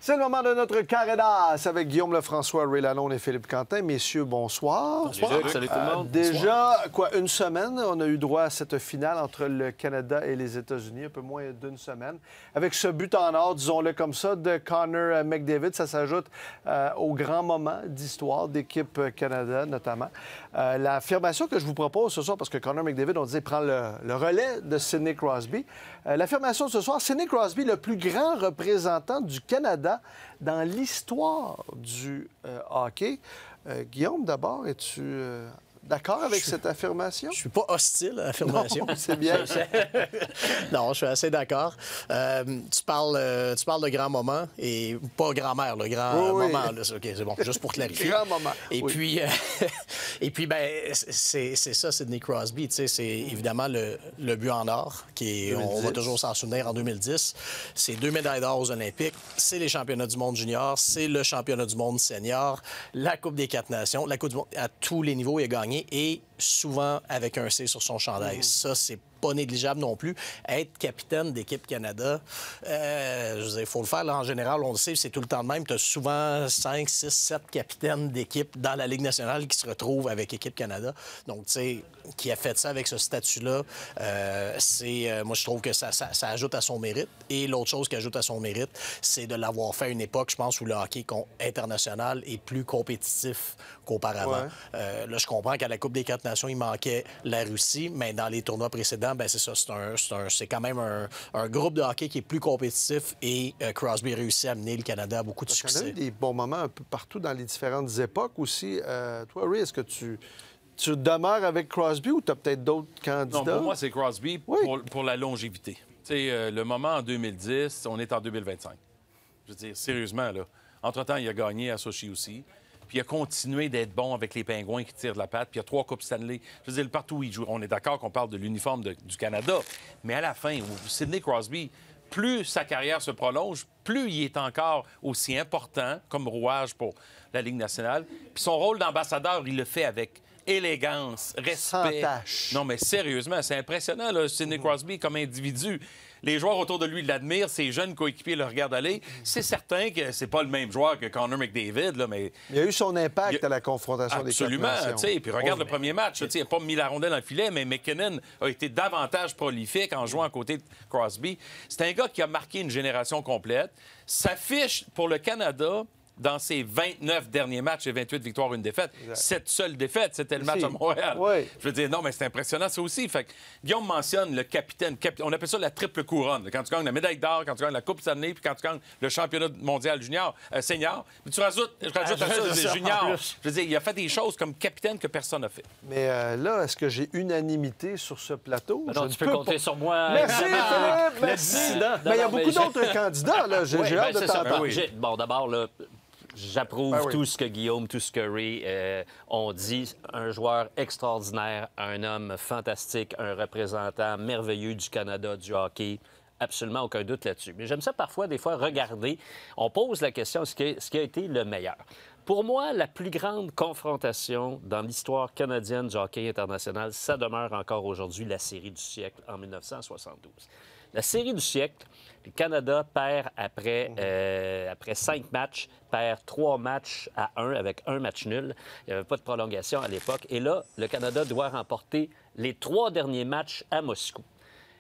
C'est le moment de notre carré d'as avec Guillaume Lefrançois, Ray Lalonde et Philippe Quentin. Messieurs, bonsoir. Bonsoir. Salut tout le monde. Déjà, une semaine, on a eu droit à cette finale entre le Canada et les États-Unis, un peu moins d'une semaine. Avec ce but en or, disons-le comme ça, de Connor McDavid, ça s'ajoute au grand moment d'histoire d'équipe Canada, notamment. L'affirmation que je vous propose ce soir, parce que Connor McDavid, on disait, prend le relais de Sidney Crosby. L'affirmation de ce soir, Sidney Crosby, le plus grand représentant du Canada dans l'histoire du hockey. Guillaume, d'abord, es-tu d'accord avec cette affirmation? Je suis pas hostile à l'affirmation. C'est bien. Non, je suis assez d'accord. Tu parles de grand moment et pas grand-mère, le grand moment. Là. OK, c'est bon, juste pour clarifier. Grand moment. Et puis, c'est ça, Sidney Crosby. Tu sais, c'est évidemment le but en or, on va toujours s'en souvenir, en 2010. C'est 2 médailles d'or aux Olympiques. C'est les championnats du monde junior. C'est le championnat du monde senior. La Coupe des 4 nations. La Coupe du monde, à tous les niveaux, il a gagné. Et souvent avec un C sur son chandail. Ça, c'est pas négligeable non plus. Être capitaine d'équipe Canada, je veux dire, il faut le faire. Là, en général, on le sait, c'est tout le temps de même. Tu as souvent 5, 6, 7 capitaines d'équipe dans la Ligue nationale qui se retrouvent avec équipe Canada. Donc, tu sais, qui a fait ça avec ce statut-là, moi, je trouve que ça ajoute à son mérite. Et l'autre chose qui ajoute à son mérite, c'est de l'avoir fait à une époque, je pense, où le hockey international est plus compétitif qu'auparavant. Ouais. Là, je comprends qu'à la Coupe des 4 nations, il manquait la Russie, mais dans les tournois précédents, ben c'est ça, c'est quand même un groupe de hockey qui est plus compétitif et Crosby réussit à amener le Canada à beaucoup de succès. Il y a quand même des bons moments un peu partout dans les différentes époques aussi. Toi, Ray, est-ce que tu demeures avec Crosby ou tu as peut-être d'autres candidats? Non, pour moi, c'est Crosby pour la longévité. Tu sais, le moment en 2010, on est en 2025. Je veux dire, sérieusement, là. Entre-temps, il a gagné à Sochi aussi. Puis il a continué d'être bon avec les Pingouins qui tirent de la patte. Puis il y a 3 Coupes Stanley. Je veux dire, partout où il joue, on est d'accord qu'on parle de l'uniforme du Canada. Mais à la fin, Sidney Crosby, plus sa carrière se prolonge, plus il est encore aussi important comme rouage pour la Ligue nationale. Puis son rôle d'ambassadeur, il le fait avec élégance, respect. Sans tâche. Non, mais sérieusement, c'est impressionnant, là, Sidney Crosby comme individu. Les joueurs autour de lui l'admirent, ses jeunes coéquipiers le regardent aller. C'est certain que c'est pas le même joueur que Connor McDavid, là, mais... Il y a eu son impact à la confrontation des 4 nations. Absolument, tu sais. Puis regarde le premier match, tu sais, il n'a pas mis la rondelle dans le filet, mais McKinnon a été davantage prolifique en jouant à côté de Crosby. C'est un gars qui a marqué une génération complète. Sa fiche pour le Canada... dans ses 29 derniers matchs et 28 victoires, une défaite. Exact. Cette seule défaite, c'était le match à Montréal. Oui. Je veux dire, non, mais c'est impressionnant, ça aussi. Fait que Guillaume mentionne le capitaine. On appelle ça la triple couronne. Quand tu gagnes la médaille d'or, quand tu gagnes la Coupe Stanley, puis quand tu gagnes le championnat mondial senior. Mais tu rajoutes à ça, junior. Je veux dire, il a fait des choses comme capitaine que personne n'a fait. Mais là, est-ce que j'ai unanimité sur ce plateau? Non, tu peux compter sur moi. Merci, Philippe! Merci! Mais il y a beaucoup d'autres candidats, là. J'ai hâte de t'entendre. Bon, d'abord, là... J'approuve tout ce que Guillaume, tout ce que Ray ont dit. Un joueur extraordinaire, un homme fantastique, un représentant merveilleux du Canada, du hockey. Absolument aucun doute là-dessus. Mais j'aime ça parfois, des fois, regarder. On pose la question, ce qui a été le meilleur? Pour moi, la plus grande confrontation dans l'histoire canadienne du hockey international, ça demeure encore aujourd'hui la série du siècle en 1972. La série du siècle, le Canada perd après 5 matchs, perd 3 matchs à 1 avec un match nul. Il n'y avait pas de prolongation à l'époque. Et là, le Canada doit remporter les 3 derniers matchs à Moscou.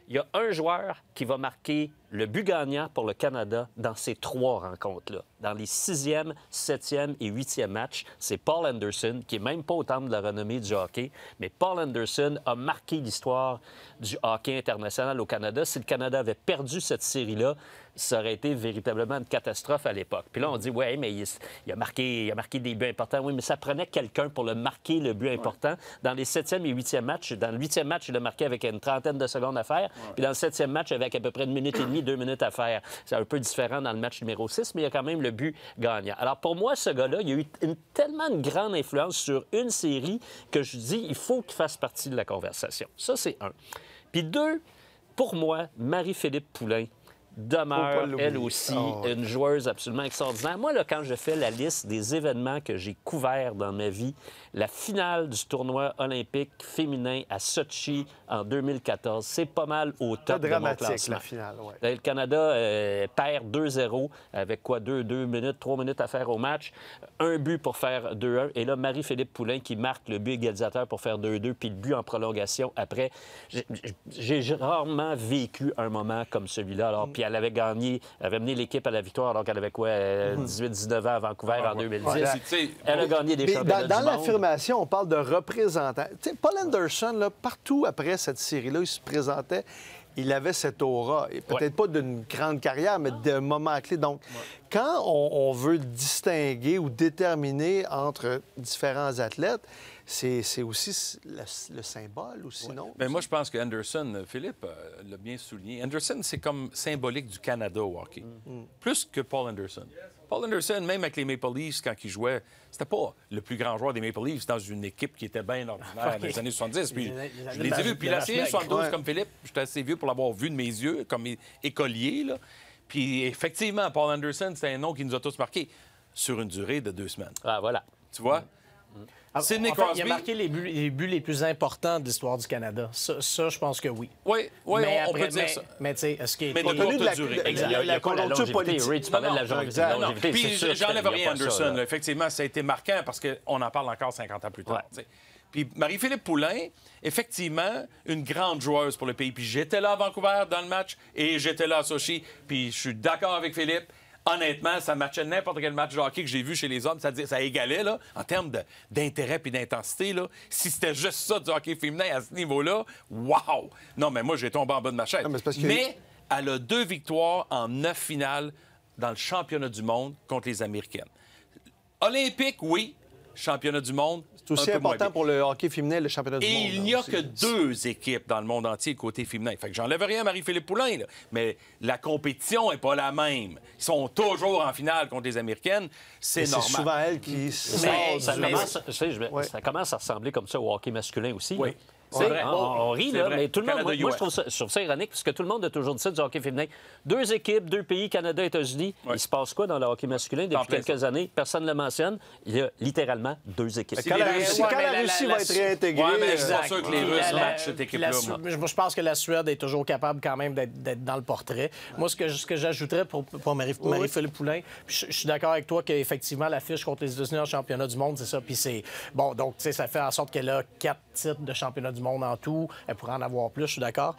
Il y a un joueur qui va marquer le but gagnant pour le Canada dans ces 3 rencontres-là. Dans les 6e, 7e et 8e matchs, c'est Paul Anderson, qui n'est même pas au temple de la renommée du hockey, mais Paul Anderson a marqué l'histoire du hockey international au Canada. Si le Canada avait perdu cette série-là, ça aurait été véritablement une catastrophe à l'époque. Puis là, on dit, ouais, mais il a marqué des buts importants. Oui, mais ça prenait quelqu'un pour le marquer, le but important. Ouais. Dans les 7e et 8e matchs, dans le 8e match, il l'a marqué avec une trentaine de secondes à faire. Ouais. Puis dans le 7e match, avec à peu près 1 minute et demie, 2 minutes à faire. C'est un peu différent dans le match numéro 6, mais il y a quand même le but gagnant. Alors, pour moi, ce gars-là, il a eu tellement une grande influence sur une série que je dis, il faut qu'il fasse partie de la conversation. Ça, c'est un. Puis 2, pour moi, Marie-Philippe Poulin, demeure, elle aussi, une joueuse absolument extraordinaire. Moi, là, quand je fais la liste des événements que j'ai couverts dans ma vie, la finale du tournoi olympique féminin à Sochi en 2014, c'est pas mal au top de mon classement. La finale, ouais. Le Canada perd 2-0 avec quoi? 2 minutes, 3 minutes à faire au match. Un but pour faire 2-1. Et là, Marie-Philippe Poulin qui marque le but égalisateur pour faire 2-2, puis le but en prolongation après. J'ai rarement vécu un moment comme celui-là. Alors, puis elle avait gagné, elle avait mené l'équipe à la victoire alors qu'elle avait quoi? 18-19 ans à Vancouver en 2010. Elle a gagné des championnats du monde. Dans l'affirmation, on parle de représentants. Tu sais, Paul Anderson, là, partout après cette série-là, il se présentait, il avait cette aura. Peut-être pas d'une grande carrière, mais d'un moment clé. Donc, quand on veut distinguer ou déterminer entre différents athlètes, c'est aussi le symbole, ou sinon? Bien, moi, je pense que Anderson, Philippe l'a bien souligné. Anderson, c'est comme symbolique du Canada au hockey. Plus que Paul Anderson. Paul Anderson, même avec les Maple Leafs, quand il jouait, c'était pas le plus grand joueur des Maple Leafs dans une équipe qui était bien ordinaire dans les années 70. Puis, je les ai vus. Puis la série 72, comme Philippe, j'étais assez vieux pour l'avoir vu de mes yeux, comme écolier. Là. Puis effectivement, Paul Anderson, c'est un nom qui nous a tous marqués sur une durée de 2 semaines. Ah, voilà. Tu vois? Sidney Crosby, il a marqué les buts les plus importants de l'histoire du Canada. Ça, je pense que oui. Oui, on peut dire ça. Mais tu sais, est-ce qu'il est... Mais de courte durée. La conjoncture politique. Oui, tu parlais de la longévité. Puis j'enlève rien Anderson. Effectivement, ça a été marquant parce qu'on en parle encore 50 ans plus tard. Puis Marie-Philippe Poulin, effectivement, une grande joueuse pour le pays. Puis j'étais là à Vancouver dans le match et j'étais là à Sochi. Puis je suis d'accord avec Philippe. Honnêtement, ça matchait n'importe quel match de hockey que j'ai vu chez les hommes. C'est-à-dire, ça égalait, là, en termes d'intérêt puis d'intensité. Là. Si c'était juste ça du hockey féminin à ce niveau-là, wow! Non, mais moi, j'ai tombé en bas de ma chaise. Mais elle a 2 victoires en 9 finales dans le championnat du monde contre les Américaines. Olympique, oui. Championnat du monde. C'est aussi important pour le hockey féminin, le championnat du monde. Et il n'y a que 2 équipes dans le monde entier côté féminin. Fait que j'enlève rien à Marie-Philippe Poulin, là. Mais la compétition n'est pas la même. Ils sont toujours en finale contre les Américaines. C'est normal. C'est souvent elle qui ça commence à ressembler comme ça au hockey masculin aussi. Oui. Là. On rit, là, mais tout le monde, moi je trouve ça ironique, parce que tout le monde a toujours dit ça du hockey féminin. 2 équipes, 2 pays, Canada, États-Unis. Il se passe quoi dans le hockey masculin depuis quelques années? Personne ne le mentionne. Il y a littéralement 2 équipes. Quand la Russie va être réintégrée... Oui, mais je suis pas sûr que les Russes matchent cette équipe-là. Je pense que la Suède est toujours capable quand même d'être dans le portrait. Moi, ce que j'ajouterais pour Marie-Philippe Poulin, je suis d'accord avec toi qu'effectivement, la fiche contre les États-Unis en championnat du monde, c'est ça. Puis c'est... Bon, donc, tu sais, ça fait en sorte qu'elle a 4 titres de championnat du monde en tout. Elle pourrait en avoir plus, je suis d'accord.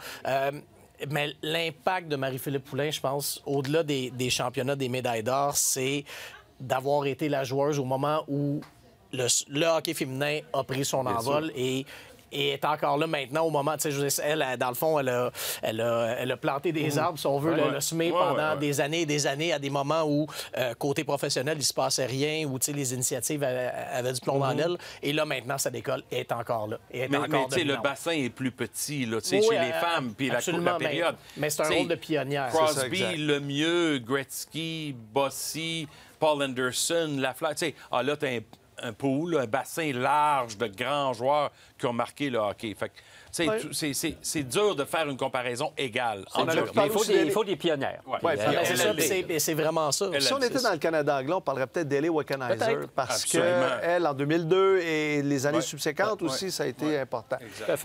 Mais l'impact de Marie-Philippe Poulin, je pense, au-delà des championnats, des médailles d'or, c'est d'avoir été la joueuse au moment où le hockey féminin a pris son envol et est encore là maintenant au moment, tu sais, elle, dans le fond, elle a planté des arbres, si on veut, le semé pendant des années et des années à des moments où, côté professionnel, il se passait rien, où, tu sais, les initiatives avaient du plomb dans l'aile. Et là, maintenant, ça décolle et est encore là. Mais tu sais, le bassin est plus petit, là, tu sais, chez les femmes, puis la période. Mais c'est un rôle de pionnière. Crosby, Lemieux, Gretzky, Bossy, Paul Anderson, Lafleur, tu sais, là, t'as un pool, un bassin large de grands joueurs qui ont marqué le hockey. Fait que, c'est dur de faire une comparaison égale. Il faut des pionnières. C'est vraiment ça. Si on était dans le Canada anglais, on parlerait peut-être d'Ellie Wickenheiser parce qu'elle, en 2002 et les années subséquentes aussi, ça a été important. Exact.